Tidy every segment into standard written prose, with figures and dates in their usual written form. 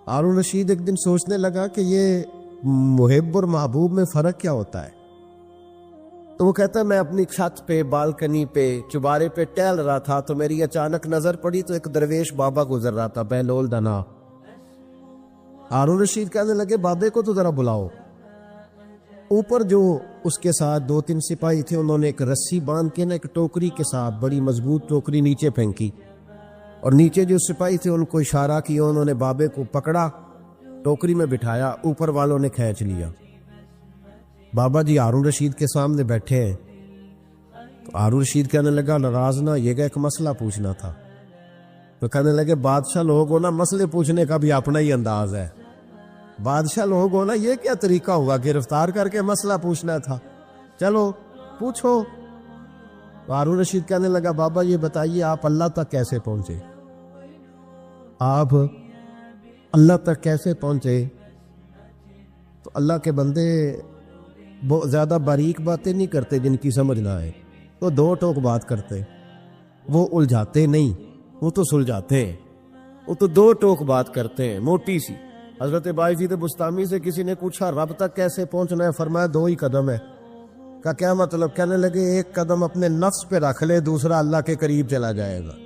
ہارون رشید ایک دن سوچنے لگا کہ یہ محب اور محبوب میں فرق کیا ہوتا ہے. تو وہ کہتا ہے میں اپنی چھت پہ بالکنی پہ چبارے پہ ٹہل رہا تھا تو میری اچانک نظر پڑی تو ایک درویش بابا گزر رہا تھا بہلول دنا. ہارون رشید کہنے لگے بابے کو تو ذرا بلاؤ. اوپر جو اس کے ساتھ 2-3 سپاہی تھے انہوں نے ایک رسی باندھ کے نا ایک ٹوکری کے ساتھ بڑی مضبوط ٹوکری نیچے پھینکی اور نیچے جو سپاہی تھے ان کو اشارہ کیا. انہوں نے بابے کو پکڑا ٹوکری میں بٹھایا, اوپر والوں نے کھینچ لیا. بابا جی ہارون رشید کے سامنے بیٹھے ہیں. تو ہارون رشید کہنے لگا ناراض نہ یہ کہ ایک مسئلہ پوچھنا تھا. تو کہنے لگے بادشاہ لوگ ہو نا مسئلے پوچھنے کا بھی اپنا ہی انداز ہے. بادشاہ لوگ ہو نا یہ کیا طریقہ ہوا گرفتار کر کے مسئلہ پوچھنا تھا, چلو پوچھو. ہارون رشید کہنے لگا بابا یہ بتائیے آپ اللہ تک کیسے پہنچے؟ آپ اللہ تک کیسے پہنچے؟ تو اللہ کے بندے بہت زیادہ باریک باتیں نہیں کرتے جن کی سمجھ نہ آئے. تو 2 ٹوک بات کرتے, وہ الجھاتے نہیں, وہ تو سلجھاتے ہیں. وہ تو 2 ٹوک بات کرتے ہیں موٹی سی. حضرت بایزید بستامی سے کسی نے پوچھا رب تک کیسے پہنچنا ہے؟ فرمایا 2 ہی قدم ہے. کا کیا مطلب؟ کہنے لگے ایک قدم اپنے نفس پہ رکھ لے, دوسرا اللہ کے قریب چلا جائے گا.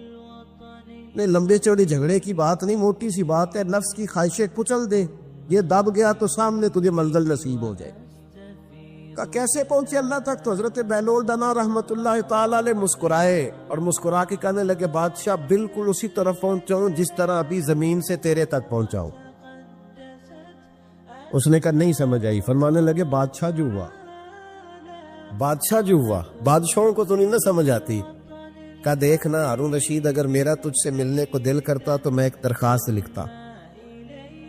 نہیں لمبے چوڑے جھگڑے کی بات نہیں, موٹی سی بات ہے. نفس کی خواہشیں کچل دے, یہ دب گیا تو سامنے تجھے منزل نصیب ہو جائے. کہ کیسے پہنچے اللہ تک؟ تو حضرت بہلول دنا رحمت اللہ تعالی علیہ مسکرائے اور مسکرا کے کہنے لگے بادشاہ بالکل اسی طرف پہنچاؤں جس طرح ابھی زمین سے تیرے تک پہنچاؤں. اس نے کہا نہیں سمجھ آئی. فرمانے لگے بادشاہ جو ہوا, بادشاہ جو ہوا, بادشاہوں کو تو نہیں نہ سمجھ آتی. کہا دیکھنا ہارون رشید اگر میرا تجھ سے ملنے کو دل کرتا تو میں ایک درخواست لکھتا,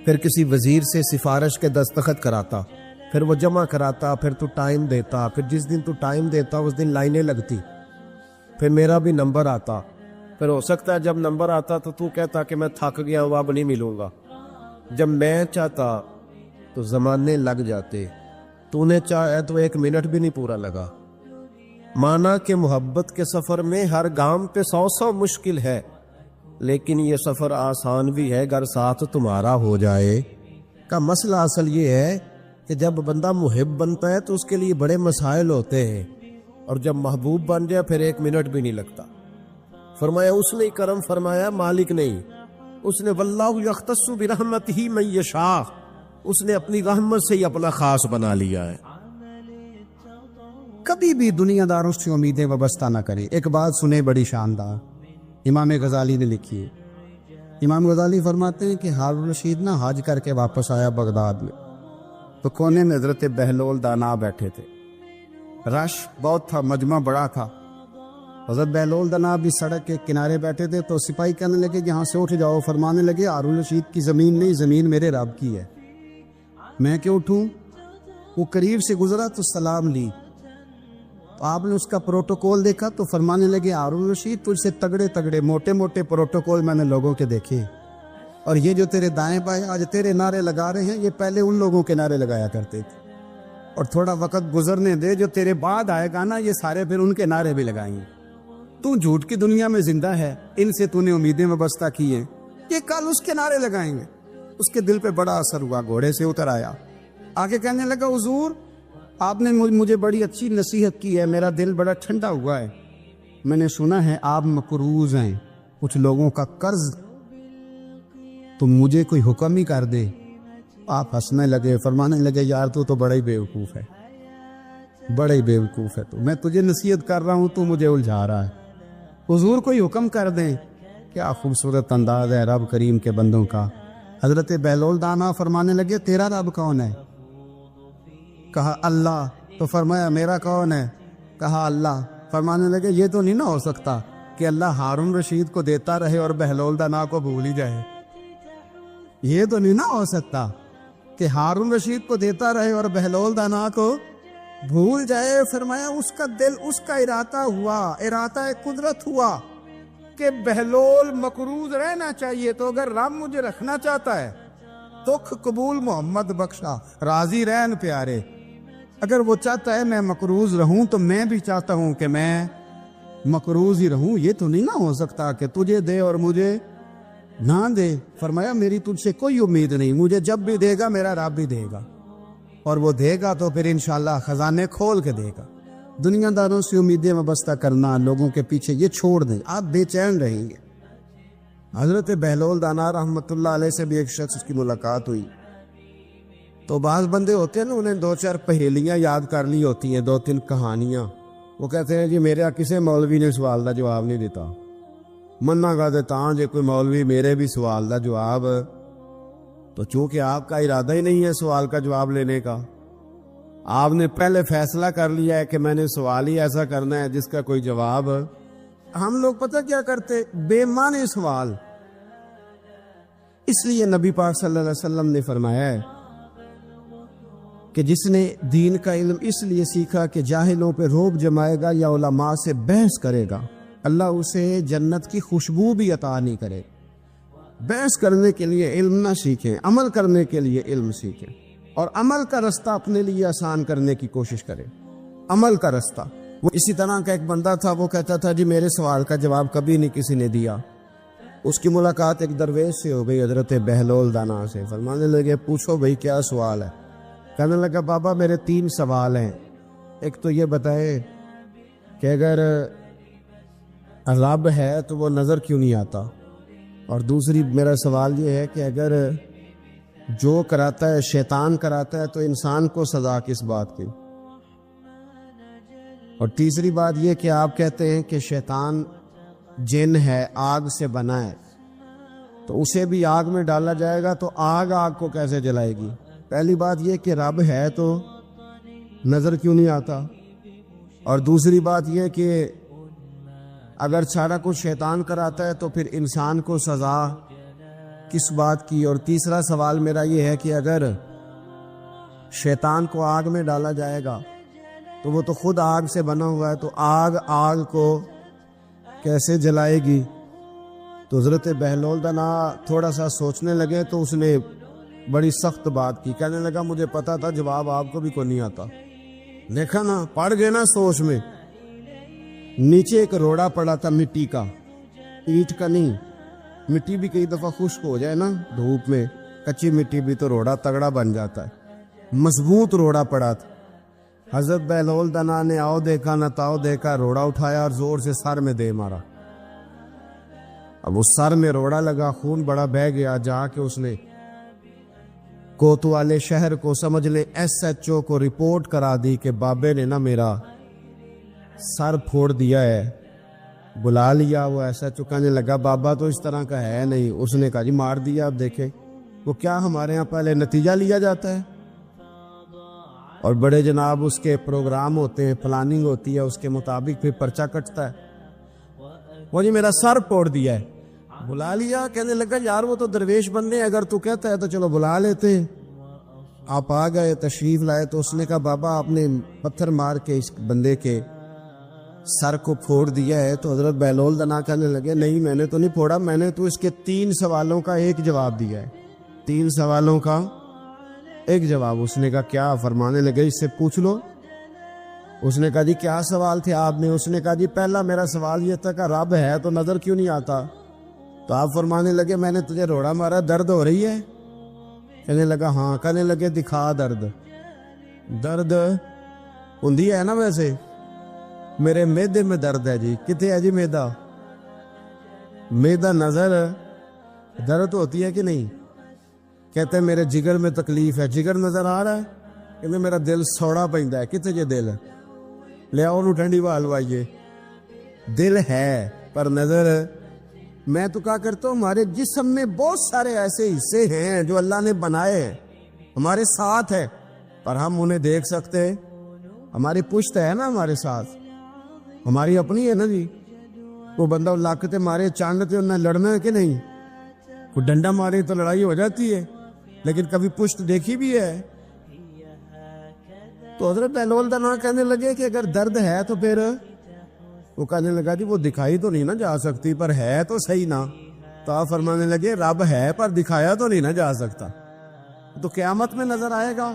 پھر کسی وزیر سے سفارش کے دستخط کراتا, پھر وہ جمع کراتا, پھر تو ٹائم دیتا, پھر جس دن تو ٹائم دیتا اس دن لائنیں لگتی, پھر میرا بھی نمبر آتا, پھر ہو سکتا ہے جب نمبر آتا تو کہتا کہ میں تھک گیا ہوں اب نہیں ملوں گا. جب میں چاہتا تو زمانے لگ جاتے, تو نے چاہے تو 1 منٹ بھی نہیں پورا لگا. مانا کہ محبت کے سفر میں ہر گام پہ 100 مشکل ہے, لیکن یہ سفر آسان بھی ہے اگر ساتھ تمہارا ہو جائے. کا مسئلہ اصل یہ ہے کہ جب بندہ محب بنتا ہے تو اس کے لیے بڑے مسائل ہوتے ہیں, اور جب محبوب بن جائے پھر 1 منٹ بھی نہیں لگتا. فرمایا اس نے کرم فرمایا, مالک نہیں. اس نے واللہ یختص برحمتہ من یشاء, اس نے اپنی رحمت سے ہی اپنا خاص بنا لیا ہے. کبھی بھی دنیا داروں سے امیدیں وابستہ نہ کرے. ایک بات سنے بڑی شاندار, امام غزالی نے لکھی ہے. امام غزالی فرماتے ہیں کہ ہارون رشید نہ حج کر کے واپس آیا بغداد میں, تو کونے میں حضرت بہلول دانا بیٹھے تھے. رش بہت تھا, مجمع بڑا تھا. حضرت بہلول دانا بھی سڑک کے کنارے بیٹھے تھے. تو سپاہی کہنے لگے یہاں سے اٹھ جاؤ. فرمانے لگے ہارون رشید کی زمین نہیں, زمین میرے رب کی ہے, میں کیوں اٹھوں؟ وہ قریب سے گزرا تو سلام لی. تو آپ نے اس کا پروٹوکول دیکھا تو فرمانے لگے ہارون رشید تجھ سے تگڑے تگڑے موٹے موٹے پروٹوکول میں نے لوگوں کے دیکھے, اور یہ جو تیرے دائیں بائیں آج تیرے نعرے لگا رہے ہیں یہ پہلے ان لوگوں کے نعرے لگایا کرتے تھے. اور تھوڑا وقت گزرنے دے, جو تیرے بعد آئے گا نا یہ سارے پھر ان کے نعرے بھی لگائیں گے. تو جھوٹ کی دنیا میں زندہ ہے, ان سے تو نے امیدیں وابستہ کی ہیں, یہ کل اس کے نعرے لگائیں گے. اس کے دل پہ بڑا اثر ہوا, گھوڑے سے اتر آیا, آگے کہنے لگا حضور آپ نے مجھے بڑی اچھی نصیحت کی ہے, میرا دل بڑا ٹھنڈا ہوا ہے. میں نے سنا ہے آپ مقروض ہیں کچھ لوگوں کا قرض, تو مجھے کوئی حکم ہی کر دے. آپ ہنسنے لگے, فرمانے لگے یار تو بڑا ہی بیوقوف ہے, بڑا ہی بیوقوف ہے. تو میں تجھے نصیحت کر رہا ہوں, تو مجھے الجھا رہا ہے. حضور کوئی حکم کر دیں. کیا خوبصورت انداز ہے رب کریم کے بندوں کا. حضرت بہلول دانا فرمانے لگے تیرا رب کون ہے؟ کہا اللہ. تو فرمایا میرا کون ہے؟ کہا اللہ. فرمانے لگے یہ تو نہیں نہ ہو سکتا کہ اللہ ہارون رشید کو دیتا رہے اور بہلول دانا کو بھول ہی جائے. یہ تو نہیں نہ ہو سکتا کہ ہارون رشید کو دیتا رہے اور بہلول دانا کو بھول جائے. فرمایا اس کا دل, اس کا ارادہ ہوا, ارادہ قدرت ہوا کہ بہلول مقروض رہنا چاہیے, تو اگر رب مجھے رکھنا چاہتا ہے دکھ قبول محمد بخشا راضی رہن پیارے. اگر وہ چاہتا ہے میں مقروض رہوں تو میں بھی چاہتا ہوں کہ میں مقروض ہی رہوں. یہ تو نہیں نہ ہو سکتا کہ تجھے دے اور مجھے نہ دے. فرمایا میری تجھ سے کوئی امید نہیں, مجھے جب بھی دے گا میرا رب بھی دے گا, اور وہ دے گا تو پھر انشاءاللہ خزانے کھول کے دے گا. دنیا داروں سے امیدیں وابستہ کرنا, لوگوں کے پیچھے, یہ چھوڑ دیں, آپ بے چین رہیں گے. حضرت بہلول دانا رحمۃ اللہ علیہ سے بھی ایک شخص کی ملاقات ہوئی. تو بعض بندے ہوتے ہیں نا, انہیں 2-4 پہیلیاں یاد کر لی ہوتی ہیں, 2-3 کہانیاں. وہ کہتے ہیں جی میرے کسی مولوی نے سوال دا جواب نہیں دیتا, منا گا دیتا جی کوئی مولوی میرے بھی سوال دا جواب. تو چونکہ آپ کا ارادہ ہی نہیں ہے سوال کا جواب لینے کا, آپ نے پہلے فیصلہ کر لیا ہے کہ میں نے سوال ہی ایسا کرنا ہے جس کا کوئی جواب. ہم لوگ پتہ کیا کرتے, بے معنی سوال. اس لیے نبی پاک صلی اللہ علیہ وسلم نے فرمایا ہے کہ جس نے دین کا علم اس لیے سیکھا کہ جاہلوں پہ روب جمائے گا یا علماء سے بحث کرے گا, اللہ اسے جنت کی خوشبو بھی عطا نہیں کرے. بحث کرنے کے لیے علم نہ سیکھیں, عمل کرنے کے لیے علم سیکھیں, اور عمل کا رستہ اپنے لیے آسان کرنے کی کوشش کریں. عمل کا رستہ. وہ اسی طرح کا ایک بندہ تھا, وہ کہتا تھا جی میرے سوال کا جواب کبھی نہیں کسی نے دیا. اس کی ملاقات ایک درویش سے ہو گئی, حضرت بہلول دانا سے. فرمانے لگے پوچھو بھئی کیا سوال ہے؟ کہنے لگا بابا میرے 3 سوال ہیں. ایک تو یہ بتائے کہ اگر رب ہے تو وہ نظر کیوں نہیں آتا, اور دوسری میرا سوال یہ ہے کہ اگر جو کراتا ہے شیطان کراتا ہے تو انسان کو سزا کس بات کی, اور تیسری بات یہ کہ آپ کہتے ہیں کہ شیطان جن ہے, آگ سے بنا ہے, تو اسے بھی آگ میں ڈالا جائے گا تو آگ کو کیسے جلائے گی؟ پہلی بات یہ کہ رب ہے تو نظر کیوں نہیں آتا, اور دوسری بات یہ کہ اگر سارا کچھ شیطان کراتا ہے تو پھر انسان کو سزا کس بات کی. اور تیسرا سوال میرا یہ ہے کہ اگر شیطان کو آگ میں ڈالا جائے گا تو وہ تو خود آگ سے بنا ہوا ہے, تو آگ کو کیسے جلائے گی؟ تو حضرت بہلول دانا تھوڑا سا سوچنے لگے, تو اس نے بڑی سخت بات کی. کہنے لگا مجھے پتا تھا جواب آپ کو بھی کوئی نہیں آتا. دیکھا نا, پڑ گئے نا سوچ میں. نیچے ایک روڑا پڑا تھا مٹی کا, اینٹ کا نہیں. مٹی بھی کئی دفعہ خشک ہو جائے نا دھوپ میں, کچی مٹی بھی تو روڑا تگڑا بن جاتا ہے. مضبوط روڑا پڑا تھا. حضرت بہلول دانا نے آؤ دیکھا نہ تاؤ دیکھا, روڑا اٹھایا اور زور سے سر میں دے مارا. اب اس سر میں روڑا لگا, خون بڑا بہہ گیا. جا کے اس نے کوتوالے شہر کو, سمجھ لے SHO کو رپورٹ کرا دی کہ بابے نے نا میرا سر پھوڑ دیا ہے. بلا لیا. وہ SHO کہنے لگا بابا تو اس طرح کا ہے نہیں. اس نے کہا جی مار دیا. اب دیکھیں وہ کیا ہمارے ہاں پہلے نتیجہ لیا جاتا ہے, اور بڑے جناب اس کے پروگرام ہوتے ہیں, پلاننگ ہوتی ہے, اس کے مطابق پھر پرچہ کٹتا ہے. وہ جی میرا سر پھوڑ دیا ہے. بلا لیا. کہنے لگا یار وہ تو درویش بندے, اگر تو کہتا ہے تو چلو بلا لیتے. آپ آ گئے, تشریف لائے. تو اس نے کہا بابا آپ نے پتھر مار کے اس بندے کے سر کو پھوڑ دیا ہے. تو حضرت بہلول دانا کہنے لگے نہیں میں نے تو نہیں پھوڑا, میں نے تو اس کے 3 سوالوں کا ایک جواب دیا ہے. 3 سوالوں کا ایک جواب. اس نے کہا کیا؟ فرمانے لگے اس سے پوچھ لو. اس نے کہا جی کیا سوال تھے آپ نے؟ اس نے کہا جی پہلا میرا سوال یہ تھا کہ رب ہے تو نظر کیوں نہیں آتا؟ تو آپ فرمانے لگے میں نے تجھے روڑا مارا, درد ہو رہی ہے؟ کہنے لگا ہاں. کہنے لگے دکھا درد. درد ہوندی ہے نا ویسے, میرے میدے میں درد ہے جی. کتے ہے جی میدا؟ میدا نظر درد ہوتی ہے کہ نہیں؟ کہتے ہیں میرے جگر میں تکلیف ہے. جگر نظر آ رہا ہے؟ کہتے میرا دل سوڑا پیندا ہے. کتے جے دل لے آؤ انہوں ٹھنڈی ہوا لوائیے. دل ہے پر نظر. میں تو کہا کرتا ہوں ہمارے جسم میں بہت سارے ایسے حصے ہیں جو اللہ نے بنائے ہیں, ہمارے ساتھ ہے, پر ہم انہیں دیکھ سکتے. ہماری پشت ہے نا ہمارے ساتھ, ہماری اپنی ہے نا جی. وہ بندہ لاکتے مارے چاندتے انہیں لڑنا ہے کہ نہیں؟ کوئی ڈنڈا مارے تو لڑائی ہو جاتی ہے, لیکن کبھی پشت دیکھی بھی ہے. تو حضرت بہلول دانا کہنے لگے کہ اگر درد ہے تو پھر, وہ کہنے لگا جی وہ دکھائی تو نہیں نہ جا سکتی, پر ہے تو صحیح نا. تو آپ فرمانے لگے رب ہے پر دکھایا تو نہیں نہ جا سکتا. تو قیامت میں نظر آئے گا,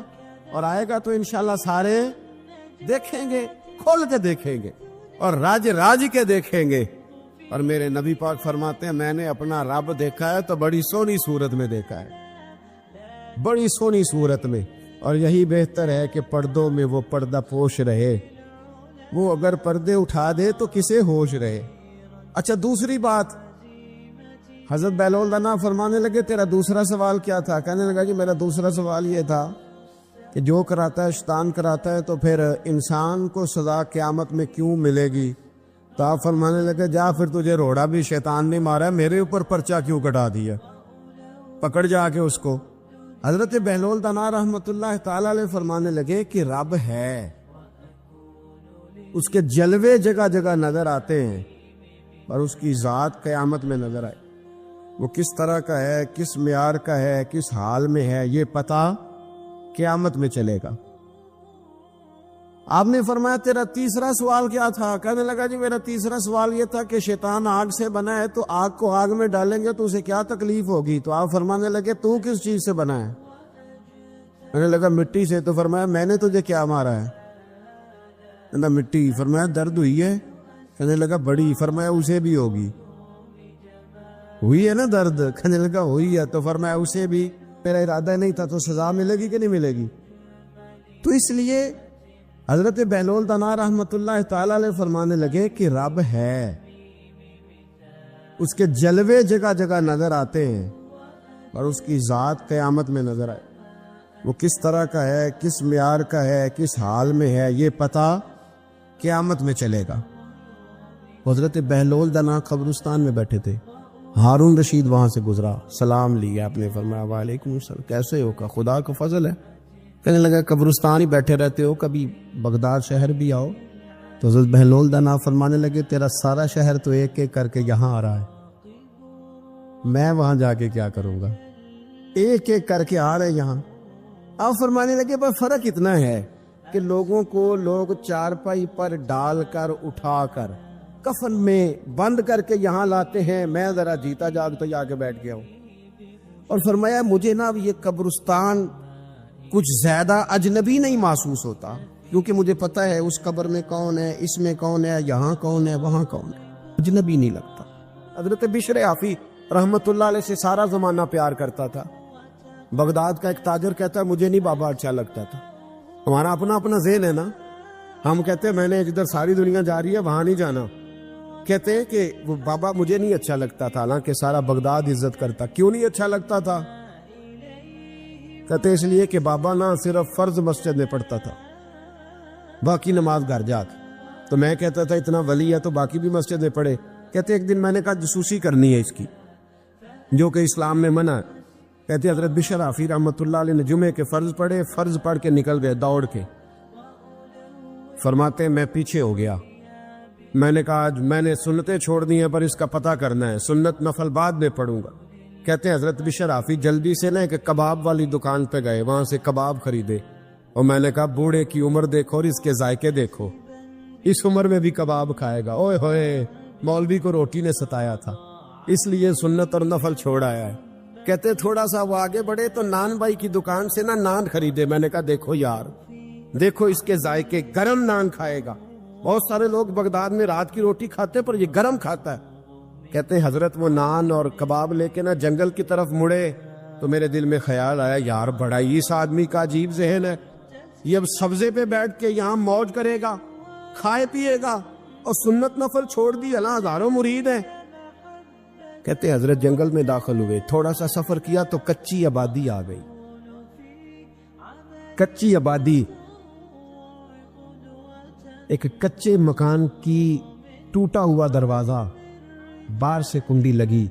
اور آئے گا تو انشاءاللہ سارے دیکھیں گے, کھول کے دیکھیں گے, اور راج کے دیکھیں گے, اور میرے نبی پاک فرماتے ہیں میں نے اپنا رب دیکھا ہے تو بڑی سونی صورت میں دیکھا ہے، بڑی سونی صورت میں، اور یہی بہتر ہے کہ پردوں میں وہ پردہ پوش رہے، وہ اگر پردے اٹھا دے تو کسے ہوش رہے۔ اچھا دوسری بات، حضرت بہلول دانا فرمانے لگے تیرا دوسرا سوال کیا تھا؟ کہنے لگا کہ میرا دوسرا سوال یہ تھا کہ جو کراتا ہے شیطان کراتا ہے تو پھر انسان کو سزا قیامت میں کیوں ملے گی؟ تو آپ فرمانے لگے جا پھر تجھے روڑا بھی شیطان نے مارا ہے، میرے اوپر پرچہ کیوں کٹا دیا، پکڑ جا کے اس کو۔ حضرت بہلول دانا رحمت اللہ تعالی علیہ فرمانے لگے کہ رب ہے، اس کے جلوے جگہ جگہ نظر آتے ہیں، اور اس کی ذات قیامت میں نظر آئے، وہ کس طرح کا ہے، کس معیار کا ہے، کس حال میں ہے، یہ پتہ قیامت میں چلے گا۔ آپ نے فرمایا تیرا تیسرا سوال کیا تھا؟ کہنے لگا جی میرا تیسرا سوال یہ تھا کہ شیطان آگ سے بنا ہے تو آگ کو آگ میں ڈالیں گے تو اسے کیا تکلیف ہوگی؟ تو آپ فرمانے لگے تو کس چیز سے بنا ہے؟ کہنے لگا مٹی سے۔ تو فرمایا میں نے تجھے کیا مارا ہے؟ کہنا مٹی۔ فرمایا درد ہوئی ہے؟ کہنے لگا بڑی۔ فرمایا اسے بھی ہوگی، ہوئی ہے نا درد؟ کہنے لگا ہوئی ہے۔ تو فرمایا اسے بھی، میرا ارادہ نہیں تھا، تو سزا ملے گی کہ نہیں ملے گی؟ تو اس لیے حضرت بہلول دانا رحمت اللہ تعالی علیہ فرمانے لگے کہ رب ہے، اس کے جلوے جگہ جگہ نظر آتے ہیں، اور اس کی ذات قیامت میں نظر آئے، وہ کس طرح کا ہے، کس معیار کا ہے، کس حال میں ہے، یہ پتہ قیامت میں چلے گا۔ حضرت بہلول دانا قبرستان میں بیٹھے تھے، ہارون رشید وہاں سے گزرا، سلام لیا، آپ نے فرمایا وعلیکم السلام، کیسے ہو؟ کا خدا کا فضل ہے۔ کہنے لگا قبرستان ہی بیٹھے رہتے ہو، کبھی بغداد شہر بھی آؤ۔ تو حضرت بہلول دانا فرمانے لگے تیرا سارا شہر تو ایک ایک کر کے یہاں آ رہا ہے، میں وہاں جا کے کیا کروں گا؟ ایک ایک کر کے آ رہے یہاں۔ آپ فرمانے لگے پر فرق اتنا ہے کہ لوگوں کو لوگ چارپائی پر ڈال کر اٹھا کر کفن میں بند کر کے یہاں لاتے ہیں، میں ذرا جیتا جاگتا جا کے بیٹھ گیا ہوں۔ اور فرمایا مجھے نا یہ قبرستان کچھ زیادہ اجنبی نہیں محسوس ہوتا، کیونکہ مجھے پتہ ہے اس قبر میں کون ہے، اس میں کون ہے، یہاں کون ہے، وہاں کون ہے، اجنبی نہیں لگتا۔ حضرت بشر عافی رحمت اللہ علیہ سے سارا زمانہ پیار کرتا تھا۔ بغداد کا ایک تاجر کہتا ہے مجھے نہیں بابا اچھا لگتا تھا۔ ہمارا اپنا اپنا ذہن ہے نا، ہم کہتے ہیں میں نے جدھر ساری دنیا جا رہی ہے وہاں نہیں جانا، کہتے ہیں کہ وہ بابا مجھے نہیں اچھا لگتا تھا، حالانکہ سارا بغداد عزت کرتا۔ کیوں نہیں اچھا لگتا تھا؟ کہتے اس لیے کہ بابا نہ صرف فرض مسجد میں پڑھتا تھا، باقی نماز گھر جا کے۔ تو میں کہتا تھا اتنا ولی ہے تو باقی بھی مسجد میں پڑھے۔ کہتے ایک دن میں نے کہا جاسوسی کرنی ہے اس کی، جو کہ اسلام میں منع ہے۔ کہتے حضرت بشر عافی رحمت اللہ علیہ نے جمعے کے فرض پڑھے، فرض پڑھ کے نکل گئے دوڑ کے۔ فرماتے میں پیچھے ہو گیا، میں نے کہا آج میں نے سنتیں چھوڑ دی ہیں پر اس کا پتہ کرنا ہے، سنت نفل بعد میں پڑھوں گا۔ کہتے ہیں حضرت بشر عافی جلدی سے نا ایک کباب والی دکان پہ گئے، وہاں سے کباب خریدے، اور میں نے کہا بوڑھے کی عمر دیکھو اور اس کے ذائقے دیکھو، اس عمر میں بھی کباب کھائے گا۔ اوئے ہوئے، مولوی کو روٹی نے ستایا تھا، اس لیے سنت اور نفل چھوڑ آیا ہے۔ کہتے تھوڑا سا وہ آگے بڑھے تو نان بھائی کی دکان سے نا نان خریدے، میں نے کہا دیکھو یار، دیکھو اس کے ذائقے، گرم نان کھائے گا۔ بہت سارے لوگ بغداد میں رات کی روٹی کھاتے پر یہ گرم کھاتا ہے۔ کہتے ہیں حضرت وہ نان اور کباب لے کے نا جنگل کی طرف مڑے تو میرے دل میں خیال آیا یار بڑا ہی اس آدمی کا عجیب ذہن ہے، یہ اب سبزے پہ بیٹھ کے یہاں موج کرے گا، کھائے پیے گا، اور سنت نفل چھوڑ دی، اللہ ہزاروں مرید ہیں۔ کہتے ہیں حضرت جنگل میں داخل ہوئے، تھوڑا سا سفر کیا تو کچی آبادی آ گئی، کچی آبادی، ایک کچے مکان کی ٹوٹا ہوا دروازہ، باہر سے کنڈی لگی۔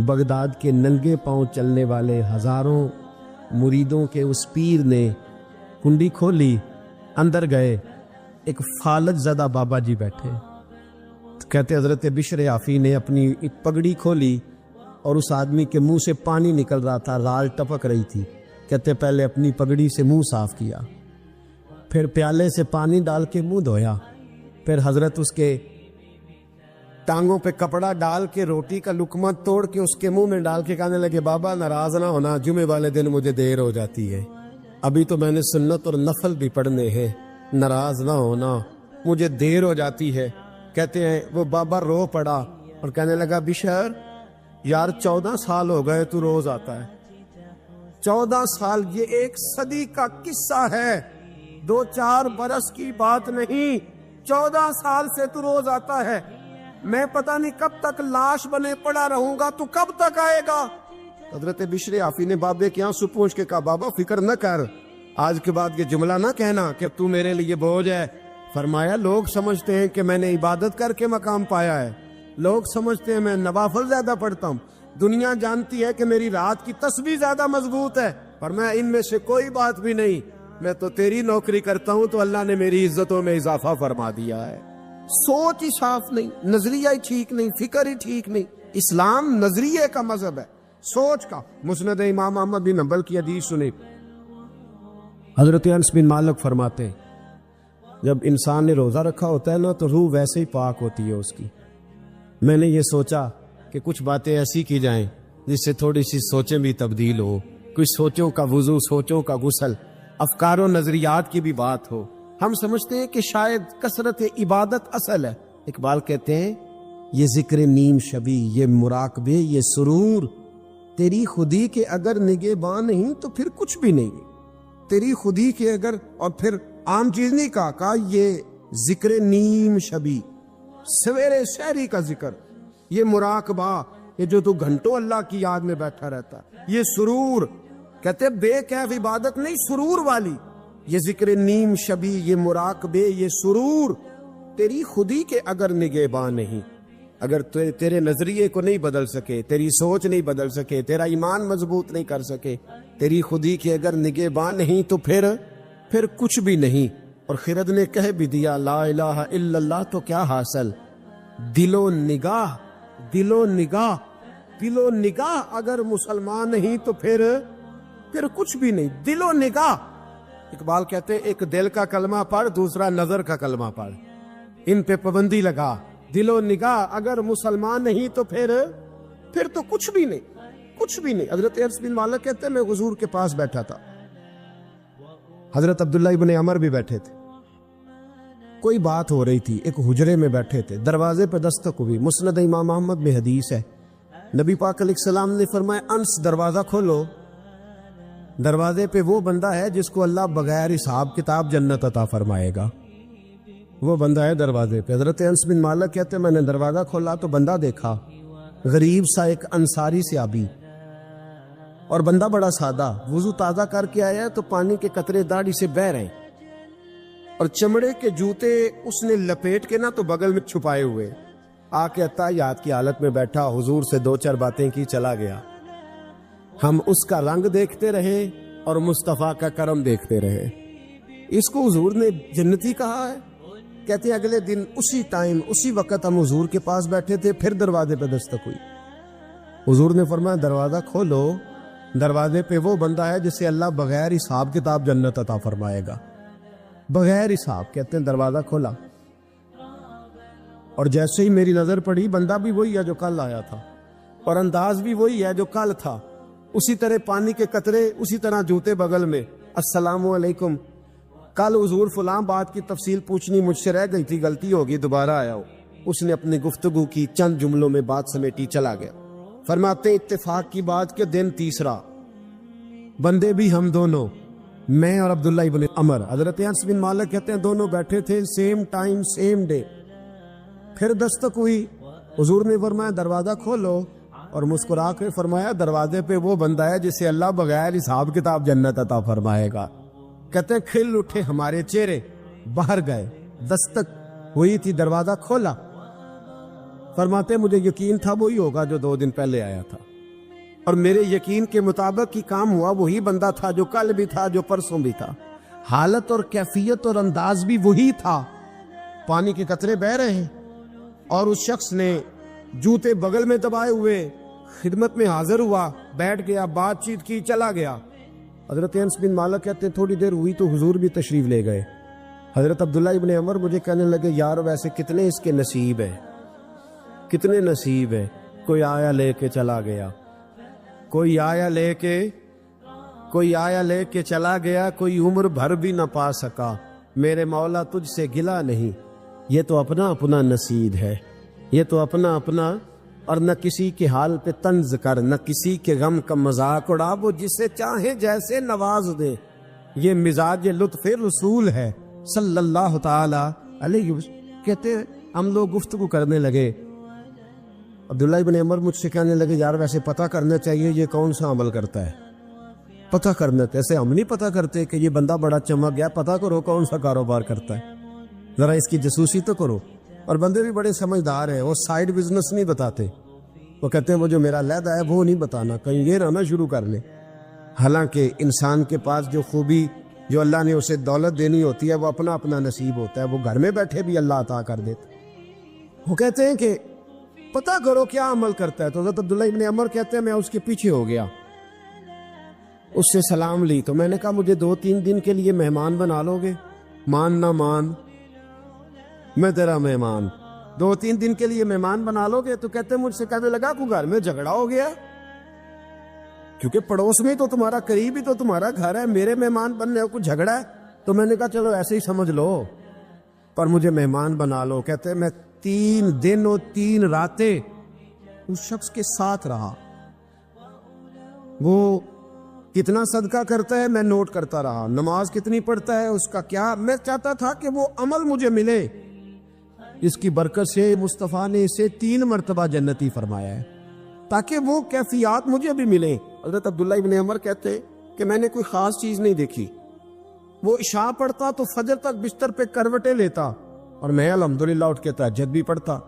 بغداد کے ننگے پاؤں چلنے والے ہزاروں مریدوں کے اس پیر نے کنڈی کھولی، اندر گئے، ایک فالج زدہ بابا جی بیٹھے۔ کہتے حضرت بشر عافی نے اپنی پگڑی کھولی اور اس آدمی کے منہ سے پانی نکل رہا تھا، رال ٹپک رہی تھی۔ کہتے پہلے اپنی پگڑی سے منہ صاف کیا، پھر پیالے سے پانی ڈال کے منہ دھویا، پھر حضرت اس کے ٹانگوں پہ کپڑا ڈال کے روٹی کا لقمہ توڑ کے اس کے منہ میں ڈال کے کہنے لگے بابا ناراض نہ ہونا، جمعے والے دن مجھے دیر ہو جاتی ہے، ابھی تو میں نے سنت اور نفل بھی پڑھنے ہیں، ناراض نہ ہونا، مجھے دیر ہو جاتی ہے۔ کہتے ہیں وہ بابا رو پڑا اور کہنے لگا بشر یار 14 سال ہو گئے تو روز آتا ہے. 14 سال یہ 1 صدی کا قصہ ہے, 2-4 برس کی بات نہیں. 14 سال سے تو روز آتا ہے. میں پتہ نہیں کب تک لاش بنے پڑا رہوں گا, تو کب تک آئے گا؟ حضرت بشر آفی نے بابے کے آنسو پوچھ کے کہا بابا فکر نہ کر, آج کے بعد یہ جملہ نہ کہنا کہ تو میرے لیے بوجھ ہے. فرمایا لوگ سمجھتے ہیں کہ میں نے عبادت کر کے مقام پایا ہے, لوگ سمجھتے ہیں میں نوافل زیادہ پڑھتا ہوں, دنیا جانتی ہے کہ میری رات کی تسبیح زیادہ مضبوط ہے, پر میں ان میں سے کوئی بات بھی نہیں. میں تو تیری نوکری کرتا ہوں تو اللہ نے میری عزتوں میں اضافہ فرما دیا ہے. سوچ ہی صاف نہیں, نظریہ ہی ٹھیک نہیں, فکر ہی ٹھیک نہیں. اسلام نظریے کا مذہب ہے, سوچ کا. مسند امام احمد بن حنبل کی حدیث سنی, حضرت انس بن مالک فرماتے ہیں جب انسان نے روزہ رکھا ہوتا ہے نا تو روح ویسے ہی پاک ہوتی ہے اس کی. میں نے یہ سوچا کہ کچھ باتیں ایسی کی جائیں جس سے تھوڑی سی سوچیں بھی تبدیل ہو, کچھ سوچوں کا وضو, سوچوں کا غسل, افکار و نظریات کی بھی بات ہو. ہم سمجھتے ہیں کہ شاید کثرت عبادت اصل ہے. اقبال کہتے ہیں یہ ذکر نیم شبی, یہ مراقبے, یہ سرور, تیری خودی کے اگر نگہباں نہیں تو پھر کچھ بھی نہیں. تیری خودی کے اگر, اور پھر عام چیز نہیں کہا یہ ذکر نیم شبی, سویرے شہری کا ذکر, یہ مراقبہ, یہ جو تو گھنٹوں اللہ کی یاد میں بیٹھا رہتا, یہ سرور. کہتے بے کیف عبادت نہیں, سرور والی. یہ ذکر نیم شبی, یہ مراقبے, یہ سرور, تیری خودی کے اگر نگہباں نہیں, اگر تیرے نظریے کو نہیں بدل سکے, تیری سوچ نہیں بدل سکے, تیرا ایمان مضبوط نہیں کر سکے, تیری خودی کے اگر نگہباں نہیں تو پھر کچھ بھی نہیں. اور خرد نے کہہ بھی دیا لا الہ الا اللہ تو کیا حاصل, دل و نگاہ, دل و نگاہ, دل و نگاہ اگر مسلمان نہیں تو پھر کچھ بھی نہیں. دل و نگاہ. اقبال کہتے ہیں ایک دل کا کلمہ پڑھ, دوسرا نظر کا کلمہ پڑھ, ان پہ پابندی لگا. دل و نگاہ اگر مسلمان نہیں تو پھر تو کچھ بھی نہیں, کچھ بھی نہیں. حضرت انس بن مالک کہتے ہیں میں حضور کے پاس بیٹھا تھا, حضرت عبداللہ ابن عمر بھی بیٹھے تھے, کوئی بات ہو رہی تھی, ایک حجرے میں بیٹھے تھے, دروازے پہ دستک ہوئی. مسند امام احمد میں حدیث ہے, نبی پاک علیہ السلام نے فرمایا انس دروازہ کھولو, دروازے پہ وہ بندہ ہے جس کو اللہ بغیر حساب کتاب جنت عطا فرمائے گا, وہ بندہ ہے دروازے پہ. حضرت انس بن مالک کہتے میں نے دروازہ کھولا تو بندہ دیکھا, غریب سا ایک انصاری صحابی, اور بندہ بڑا سادہ, وضو تازہ کر کے آیا تو پانی کے قطرے داڑھی سے بہہ رہے ہیں, اور چمڑے کے جوتے اس نے لپیٹ کے نا تو بغل میں چھپائے ہوئے. آ کے اتحیات کی حالت میں بیٹھا, حضور سے 2-4 باتیں کی, چلا گیا. ہم اس کا رنگ دیکھتے رہے اور مصطفیٰ کا کرم دیکھتے رہے. اس کو حضور نے جنتی کہا ہے. کہتے ہیں اگلے دن اسی ٹائم اسی وقت ہم حضور کے پاس بیٹھے تھے, پھر دروازے پہ دستک ہوئی. حضور نے فرمایا دروازہ کھولو, دروازے پہ وہ بندہ ہے جسے اللہ بغیر حساب کتاب جنت عطا فرمائے گا, بغیر حساب. کہتے ہیں دروازہ کھولا, اور جیسے ہی میری نظر پڑی, بندہ بھی وہی ہے جو کل آیا تھا, اور انداز بھی وہی ہے جو کل تھا, اسی طرح پانی کے قطرے, اسی طرح جوتے بغل میں. السلام علیکم, کل حضور فلاں بات کی تفصیل پوچھنی مجھ سے رہ گئی تھی, غلطی ہوگی, دوبارہ آیا ہو. اس نے اپنی گفتگو کی, چند جملوں میں بات سمیٹی, چلا گیا. فرماتے اتفاق کی بات کہ دن تیسرا, بندے بھی ہم دونوں, میں اور عبداللہ ابن عمر. حضرت انس بن مالک کہتے ہیں دونوں بیٹھے تھے, سیم ٹائم سیم ڈے. پھر دستک ہوئی, حضور نے فرمایا دروازہ کھولو, اور مسکرا کے فرمایا دروازے پہ وہ بندہ ہے جسے اللہ بغیر حساب کتاب جنت عطا فرمائے گا. کہتے ہیں کھل اٹھے ہمارے چہرے, باہر گئے, دستک ہوئی تھی, دروازہ کھولا. فرماتے مجھے یقین تھا وہی ہوگا جو 2 دن پہلے آیا تھا, اور میرے یقین کے مطابق ہی کام ہوا. وہی بندہ تھا جو کل بھی تھا, جو پرسوں بھی تھا, حالت اور کیفیت اور انداز بھی وہی تھا. پانی کے قطرے بہ رہے ہیں, اور اس شخص نے جوتے بغل میں دبائے ہوئے خدمت میں حاضر ہوا, بیٹھ گیا, بات چیت کی, چلا گیا. حضرت انس بن مالک کہتے ہیں تھوڑی دیر ہوئی تو حضور بھی تشریف لے گئے. حضرت عبداللہ ابن عمر مجھے کہنے لگے یار ویسے کتنے اس کے نصیب ہے, کتنے نصیب ہے. کوئی آیا لے کے چلا گیا, کوئی آیا لے کے چلا گیا, کوئی عمر بھر بھی نہ پا سکا. میرے مولا تجھ سے گلا نہیں, یہ تو اپنا اپنا نصیب ہے، یہ تو اپنا اپنا، اور نہ کسی کے حال پہ طنز کر، نہ کسی کے غم کا مذاق اڑا، وہ جسے چاہے جیسے نواز دے، یہ مزاج لطف رسول ہے صلی اللہ تعالی علیہ وسلم۔ کہتے ہیں ہم لوگ گفتگو کرنے لگے، عبداللہ ابن عمر مجھ سے کہنے لگے یار ویسے پتہ کرنا چاہیے یہ کون سا عمل کرتا ہے، پتہ کرنا، ایسے ہم نہیں پتہ کرتے کہ یہ بندہ بڑا چمک گیا، پتہ کرو کون سا کاروبار کرتا ہے، ذرا اس کی جاسوسی تو کرو۔ اور بندے بھی بڑے سمجھدار ہیں، وہ سائیڈ بزنس نہیں بتاتے، وہ کہتے ہیں وہ جو میرا علیحدہ ہے وہ نہیں بتانا، کہیں یہ نہ شروع کر لے۔ حالانکہ انسان کے پاس جو خوبی، جو اللہ نے اسے دولت دینی ہوتی ہے، وہ اپنا اپنا نصیب ہوتا ہے، وہ گھر میں بیٹھے بھی اللہ عطا کر دیتا۔ وہ کہتے ہیں کہ پتہ کرو کیا عمل کرتا ہے، تو حضرت عبداللہ ابن عمر کہتے ہیں میں اس کے پیچھے ہو گیا، اس سے سلام لی، تو میں نے کہا مجھے 2-3 دن کے لیے مہمان بنا لو گے؟ مان نہ مان، میں تیرا مہمان، 2-3 دن کے لیے مہمان بنا لو گے؟ تو کہتے ہیں مجھ سے کہنے لگا کو گھر میں جھگڑا ہو گیا، کیونکہ پڑوس میں تو تمہارا، قریب ہی تو تمہارا گھر ہے، میرے مہمان بننے کو جھگڑا ہے؟ تو میں نے کہا چلو ایسے ہی سمجھ لو، پر مجھے مہمان بنا لو۔ کہتے ہیں میں 3 دن اور 3 راتیں اس شخص کے ساتھ رہا، وہ کتنا صدقہ کرتا ہے میں نوٹ کرتا رہا، نماز کتنی پڑھتا ہے اس کا کیا، میں چاہتا تھا کہ وہ عمل مجھے ملے، اس کی برکت سے مصطفیٰ نے اسے 3 مرتبہ جنتی فرمایا ہے تاکہ وہ کیفیات مجھے بھی ملیں۔ حضرت عبداللہ ابن عمر کہتے کہ میں نے کوئی خاص چیز نہیں دیکھی، وہ عشاء پڑھتا تو فجر تک بستر پہ کروٹیں لیتا، اور میں الحمدللہ اٹھ کے تہجد بھی پڑھتا،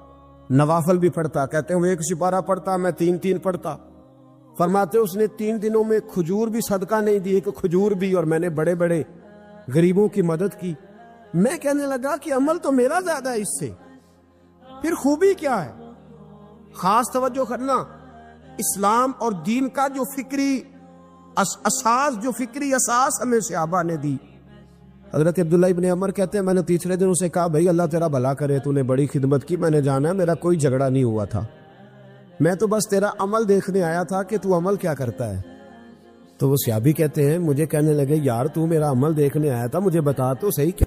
نوافل بھی پڑھتا، کہتے ہیں وہ 1 سپارہ پڑھتا، میں 3 پڑھتا۔ فرماتے اس نے 3 دنوں میں کھجور بھی صدقہ نہیں دی، کہ کھجور بھی، اور میں نے بڑے بڑے غریبوں کی مدد کی۔ میں کہنے لگا کہ عمل تو میرا زیادہ ہے اس سے، پھر خوبی کیا ہے؟ خاص توجہ کرنا، اسلام اور دین کا جو فکری اساس ہمیں صحابہ نے دی۔ حضرت عبداللہ ابن عمر کہتے ہیں میں نے تیسرے دن اسے کہا بھائی اللہ تیرا بھلا کرے، تو نے بڑی خدمت کی، میں نے جانا ہے میرا کوئی جھگڑا نہیں ہوا تھا، میں تو بس تیرا عمل دیکھنے آیا تھا کہ تو عمل کیا کرتا ہے۔ تو وہ صحابی کہتے ہیں مجھے کہنے لگے یار تو میرا عمل دیکھنے آیا تھا، مجھے بتا تو صحیح کیا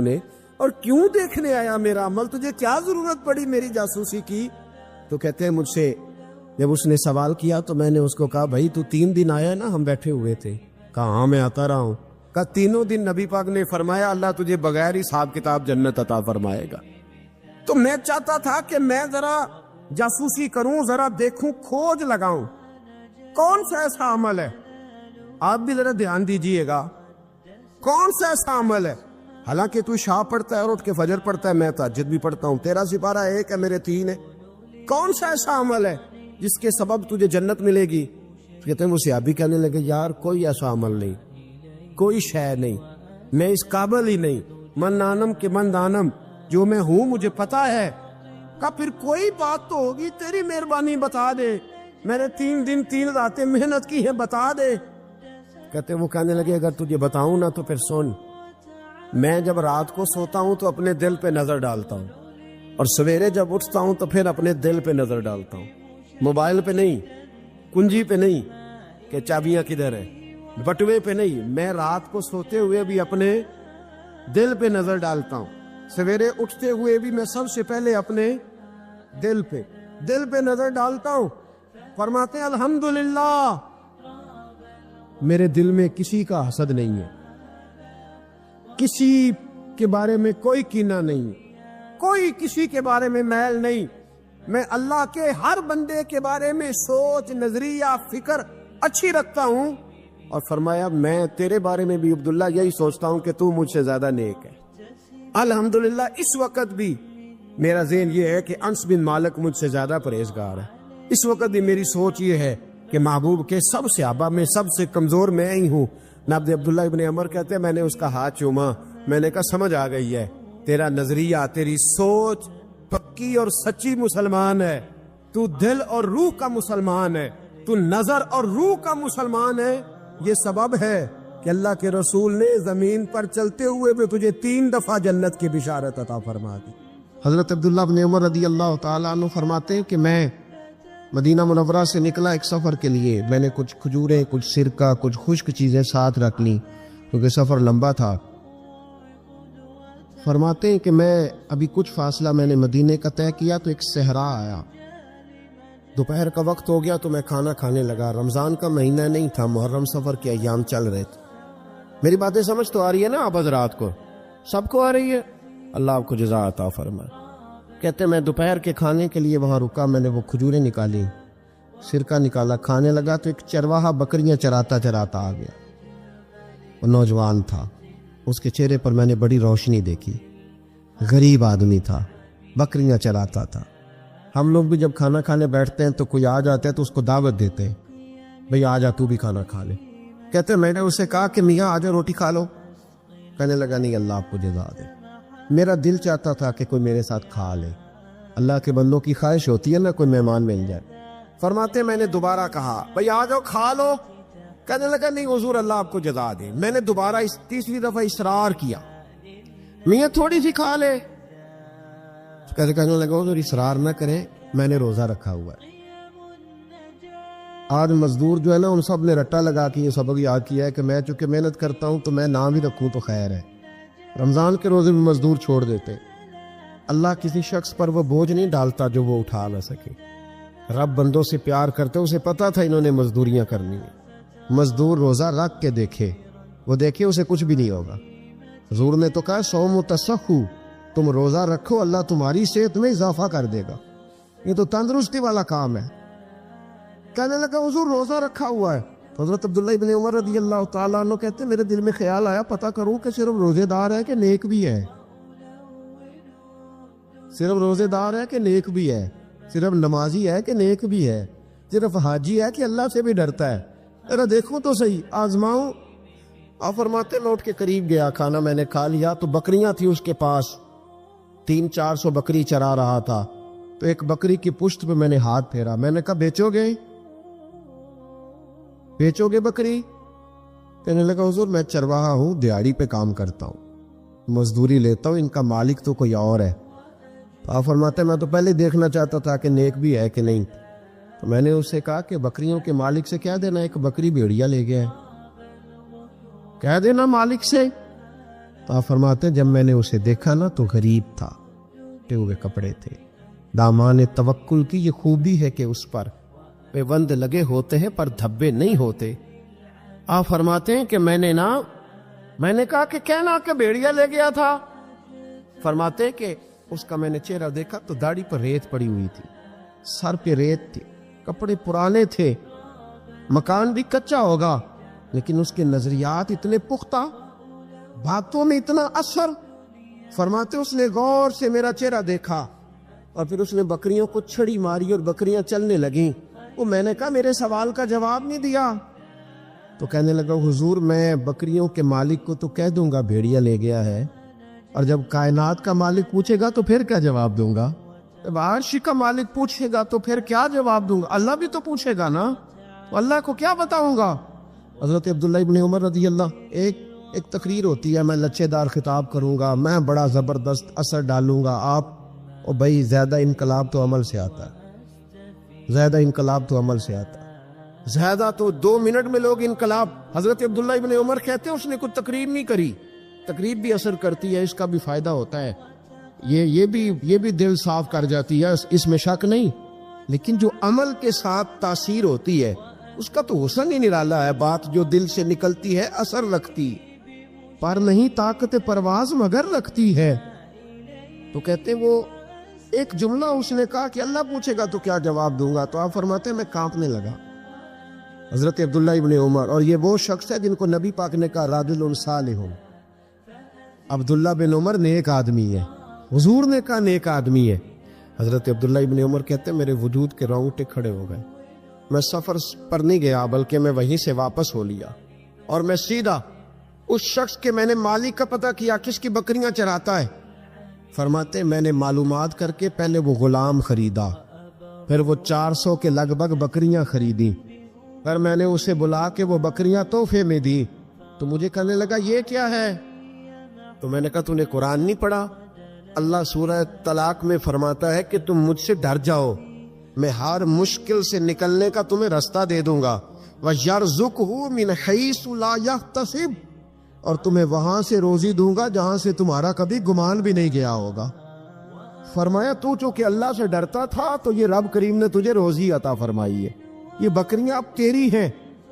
نے، اور کیوں دیکھنے آیا میرا عمل، تجھے کیا ضرورت پڑی میری جاسوسی کی؟ تو کہتے ہیں مجھ سے جب اس نے سوال کیا تو میں نے اس کو کہا بھائی تو 3 دن آیا ہے نا، ہم بیٹھے ہوئے تھے؟ کہا ہاں میں آتا رہا ہوں۔ کہا 3 دن نبی پاک نے فرمایا اللہ تجھے بغیر حساب کتاب جنت عطا فرمائے گا۔ تو میں چاہتا تھا کہ میں ذرا جاسوسی کروں، ذرا دیکھوں، کھوج لگاؤں کون سا ایسا عمل ہے، آپ بھی ذرا دھیان دیجئے گا کون سا ایسا عمل ہے، حالانکہ تو عشاء پڑھتا ہے اور اٹھ کے فجر پڑھتا ہے، میں تہجد بھی پڑھتا ہوں، تیرا سپارہ 1 ہے میرے 3 ہے، کون سا ایسا عمل ہے جس کے سبب تجھے جنت ملے گی؟ کہتے ہیں وہ صحابی کہنے لگے یار کوئی ایسا عمل نہیں، کوئی شے نہیں، میں اس قابل ہی نہیں، من دانم کے من دانم، جو میں ہوں مجھے پتا ہے۔ کہا پھر کوئی بات تو ہوگی، تیری مہربانی بتا دے، میں نے 3 دن 3 راتیں محنت کی ہے، بتا دے۔ کہتے ہیں وہ کہنے لگے اگر تجھے بتاؤں نا تو پھر سن، میں جب رات کو سوتا ہوں تو اپنے دل پہ نظر ڈالتا ہوں، اور سویرے جب اٹھتا ہوں تو پھر اپنے دل پہ نظر ڈالتا ہوں، موبائل پہ نہیں، کنجی پہ نہیں کہ چابیاں کدھر ہے، بٹوے پہ نہیں، میں رات کو سوتے ہوئے بھی اپنے دل پہ نظر ڈالتا ہوں، سویرے اٹھتے ہوئے بھی میں سب سے پہلے اپنے دل پہ نظر ڈالتا ہوں۔ فرماتے ہیں الحمدللہ میرے دل میں کسی کا حسد نہیں ہے، کسی کے بارے میں کوئی کینہ نہیں، کوئی کسی کے بارے میں میل نہیں، میں اللہ کے ہر بندے کے بارے میں سوچ، نظریہ، فکر اچھی رکھتا ہوں۔ اور فرمایا میں تیرے بارے میں بھی عبداللہ یہی سوچتا ہوں کہ تو مجھ سے زیادہ نیک ہے۔ الحمدللہ اس وقت بھی میرا ذہن یہ ہے کہ انس بن مالک مجھ سے زیادہ پرہیزگار ہے، اس وقت بھی میری سوچ یہ ہے کہ محبوب کے سب صحابہ میں سب سے کمزور میں ہی ہوں۔ نابد عبداللہ ابن عمر کہتے ہیں میں نے اس کا ہاتھ چوما، میں نے کہا سمجھ آ گئی ہے، تیرا نظریہ، تیری سوچ پکی اور سچی مسلمان ہے، تو دل اور روح کا مسلمان ہے، تو نظر اور روح کا مسلمان ہے۔ یہ سبب ہے کہ اللہ کے رسول نے زمین پر چلتے ہوئے بھی تجھے 3 دفعہ جنت کی بشارت عطا فرما دی۔ حضرت عبداللہ بن عمر رضی اللہ تعالیٰ عنہ فرماتے ہیں کہ میں مدینہ منورہ سے نکلا ایک سفر کے لیے، میں نے کچھ کھجوریں، کچھ سرکہ، کچھ خشک چیزیں ساتھ رکھ لیں کیونکہ سفر لمبا تھا۔ فرماتے ہیں کہ میں ابھی کچھ فاصلہ میں نے مدینے کا طے کیا تو ایک صحرا آیا، دوپہر کا وقت ہو گیا تو میں کھانا کھانے لگا۔ رمضان کا مہینہ نہیں تھا، محرم سفر کے ایام چل رہے تھے۔ میری باتیں سمجھ تو آ رہی ہے نا آپ حضرات کو؟ سب کو آ رہی ہے؟ اللہ آپ کو جزا عطا فرمائے۔ کہتے میں دوپہر کے کھانے کے لیے وہاں رکا، میں نے وہ کھجوریں نکالی، سرکہ نکالا، کھانے لگا تو ایک چرواہا بکریاں چراتا چراتا آ گیا۔ وہ نوجوان تھا، اس کے چہرے پر میں نے بڑی روشنی دیکھی، غریب آدمی تھا، بکریاں چراتا تھا۔ ہم لوگ بھی جب کھانا کھانے بیٹھتے ہیں تو کوئی آ جاتا ہے تو اس کو دعوت دیتے ہیں، بھئی آ جا تو بھی کھانا کھا لے۔ کہتے میں نے اسے کہا کہ میاں آ جا روٹی کھا لو۔ کہنے لگا نہیں، اللہ آپ کو جزا دے، میرا دل چاہتا تھا کہ کوئی میرے ساتھ کھا لے۔ اللہ کے بندوں کی خواہش ہوتی ہے نا کوئی مہمان مل جائے۔ فرماتے میں نے دوبارہ کہا بھئی آ جاؤ کھا لو۔ کہنے لگا نہیں حضور اللہ آپ کو جزا دے۔ میں نے دوبارہ تیسری دفعہ اصرار کیا، میاں تھوڑی سی کھا لے۔ کہنے لگا حضور اصرار نہ کریں، میں نے روزہ رکھا ہوا ہے۔ آج مزدور جو ہے نا ان سب نے رٹا لگا کے یہ سبق یاد کیا ہے کہ میں چونکہ محنت کرتا ہوں تو میں نہ بھی رکھوں تو خیر ہے۔ رمضان کے روزے بھی مزدور چھوڑ دیتے۔ اللہ کسی شخص پر وہ بوجھ نہیں ڈالتا جو وہ اٹھا نہ سکے۔ رب بندوں سے پیار کرتے، اسے پتا تھا انہوں نے مزدوریاں کرنی ہیں۔ مزدور روزہ رکھ کے دیکھے، وہ دیکھے اسے کچھ بھی نہیں ہوگا۔ حضور نے تو کہا صوم تصحو، تم روزہ رکھو اللہ تمہاری صحت میں اضافہ کر دے گا، یہ تو تندرستی والا کام ہے۔ کہنے لگا حضور روزہ رکھا ہوا ہے۔ حضرت عبداللہ ابن عمر رضی اللہ تعالیٰ عنہ کہتے ہیں میرے دل میں خیال آیا پتہ کروں کہ صرف روزے دار ہے کہ نیک بھی ہے، صرف روزے دار ہے کہ نیک بھی ہے، صرف نمازی ہے کہ نیک بھی ہے، صرف حاجی ہے کہ اللہ سے بھی ڈرتا ہے، ذرا دیکھوں تو صحیح، آزماؤں۔ آپ فرماتے میں اٹھ کے قریب گیا، کھانا میں نے کھا لیا تو بکریاں تھی اس کے پاس، 300-400 بکری چرا رہا تھا۔ تو ایک بکری کی پشت پہ میں نے ہاتھ پھیرا، میں نے کہا بیچو گے؟ بیچو گے بکری؟ کہنے لگا حضور میں چرواہا ہوں، دیہڑی پہ کام کرتا ہوں، مزدوری لیتا ہوں، ان کا مالک تو کوئی اور ہے۔ تو آپ فرماتے میں تو پہلے دیکھنا چاہتا تھا کہ نیک بھی ہے کہ نہیں۔ تو میں نے اس سے کہا کہ بکریوں کے مالک سے کہہ دینا ایک بکری بھیڑیا لے گیا ہے، کہہ دینا مالک سے۔ تو آپ فرماتے جب میں نے اسے دیکھا نا تو غریب تھا، ٹے ہوئے کپڑے تھے۔ دامان توکل کی یہ خوبی ہے کہ اس پر پیوند لگے ہوتے ہیں پر دھبے نہیں ہوتے۔ آپ فرماتے ہیں کہ میں نے کہا کہ کہنا کہ بھیڑیا لے گیا تھا۔ فرماتے ہیں کہ اس کا میں نے چہرہ دیکھا تو داڑھی پر ریت پڑی ہوئی تھی، سر پہ ریت تھی، کپڑے پرانے تھے، مکان بھی کچا ہوگا لیکن اس کے نظریات اتنے پختہ، باتوں میں اتنا اثر۔ فرماتے اس نے غور سے میرا چہرہ دیکھا اور پھر اس نے بکریوں کو چھڑی ماری اور بکریاں چلنے لگیں۔ وہ میں نے کہا میرے سوال کا جواب نہیں دیا۔ تو کہنے لگا حضور میں بکریوں کے مالک کو تو کہہ دوں گا بھیڑیا لے گیا ہے، اور جب کائنات کا مالک پوچھے گا تو پھر کیا جواب دوں گا؟ جب عرش کا مالک پوچھے گا تو پھر کیا جواب دوں گا؟ اللہ بھی تو پوچھے گا نا، تو اللہ کو کیا بتاؤں گا؟ حضرت عبداللہ ابن عمر رضی اللہ، ایک تقریر ہوتی ہے، میں لچے دار خطاب کروں گا، میں بڑا زبردست اثر ڈالوں گا، آپ اور بھائی زیادہ انقلاب تو عمل سے آتا ہے، زیادہ انقلاب تو عمل سے آتا ہے، زیادہ تو 2 منٹ میں لوگ انقلاب۔ حضرت عبداللہ ابن عمر کہتے ہیں اس نے کوئی تقریر نہیں کری، تقریر بھی اثر کرتی ہے، اس کا بھی فائدہ ہوتا ہے، یہ بھی دل صاف کر جاتی ہے، اس میں شک نہیں، لیکن جو عمل کے ساتھ تاثیر ہوتی ہے اس کا تو حسن ہی نرالا ہے۔ بات جو دل سے نکلتی ہے اثر رکھتی، پر نہیں طاقت پرواز مگر رکھتی ہے۔ تو کہتے وہ ایک جملہ اس نے کہا کہ اللہ پوچھے گا تو کیا جواب دوں گا؟ تو آپ فرماتے ہیں میں کانپنے لگا۔ حضرت عبداللہ ابن عمر، اور یہ وہ شخص ہے جن کو نبی پاک نے کہا رجل صالح، عبداللہ بن عمر نیک آدمی ہے، حضور نے کہا نیک آدمی ہے۔ حضرت عبداللہ ابن عمر کہتے ہیں میرے وجود کے رونگٹے کھڑے ہو گئے، میں سفر پر نہیں گیا بلکہ میں وہیں سے واپس ہو لیا اور میں سیدھا اس شخص کے میں نے مالک کا پتہ کیا کس کی بکریاں چراتا ہے۔ فرماتے میں نے معلومات کر کے پہلے وہ غلام خریدا، پھر وہ 400 کے لگ بھگ بکریاں خریدی، پھر میں نے اسے بلا کے وہ بکریاں تحفے میں دی۔ تو مجھے کہنے لگا یہ کیا ہے؟ تو میں نے کہا تو نے قرآن نہیں پڑھا؟ اللہ سورہ طلاق میں فرماتا ہے کہ تم مجھ سے ڈر جاؤ، میں ہر مشکل سے نکلنے کا تمہیں راستہ دے دوں گا، وَيَرْزُقْهُ مِنْ حَيْثُ لَا يَحْتَسِبُ، اور تمہیں وہاں سے روزی دوں گا جہاں سے تمہارا کبھی گمان بھی نہیں گیا ہوگا۔ فرمایا تو چونکہ اللہ سے ڈرتا تھا تو یہ رب کریم نے تجھے روزی عطا فرمائی ہے، یہ بکریاں اب تیری ہیں۔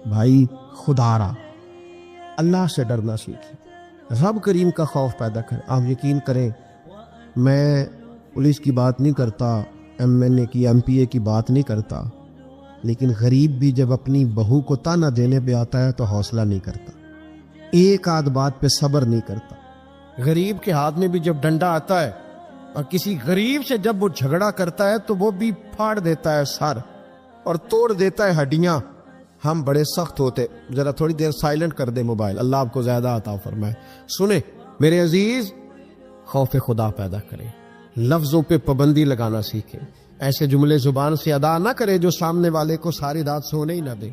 بھائی خدا را اللہ سے ڈرنا سیکھیں، رب کریم کا خوف پیدا کریں۔ آپ یقین کریں، میں پولیس کی بات نہیں کرتا، ایم این اے کی، ایم پی اے کی بات نہیں کرتا، لیکن غریب بھی جب اپنی بہو کو تانا دینے پہ آتا ہے تو حوصلہ نہیں کرتا، ایک آدھ بات پہ صبر نہیں کرتا۔ غریب کے ہاتھ میں بھی جب ڈنڈا آتا ہے اور کسی غریب سے جب وہ جھگڑا کرتا ہے تو وہ بھی پھاڑ دیتا ہے سر اور توڑ دیتا ہے ہڈیاں۔ ہم بڑے سخت ہوتے۔ ذرا تھوڑی دیر سائلنٹ کر دے موبائل، اللہ آپ کو زیادہ عطا فرمائے۔ سنیں میرے عزیز، خوف خدا پیدا کریں، لفظوں پہ پابندی لگانا سیکھیں، ایسے جملے زبان سے ادا نہ کرے جو سامنے والے کو ساری رات سونے ہی نہ دے۔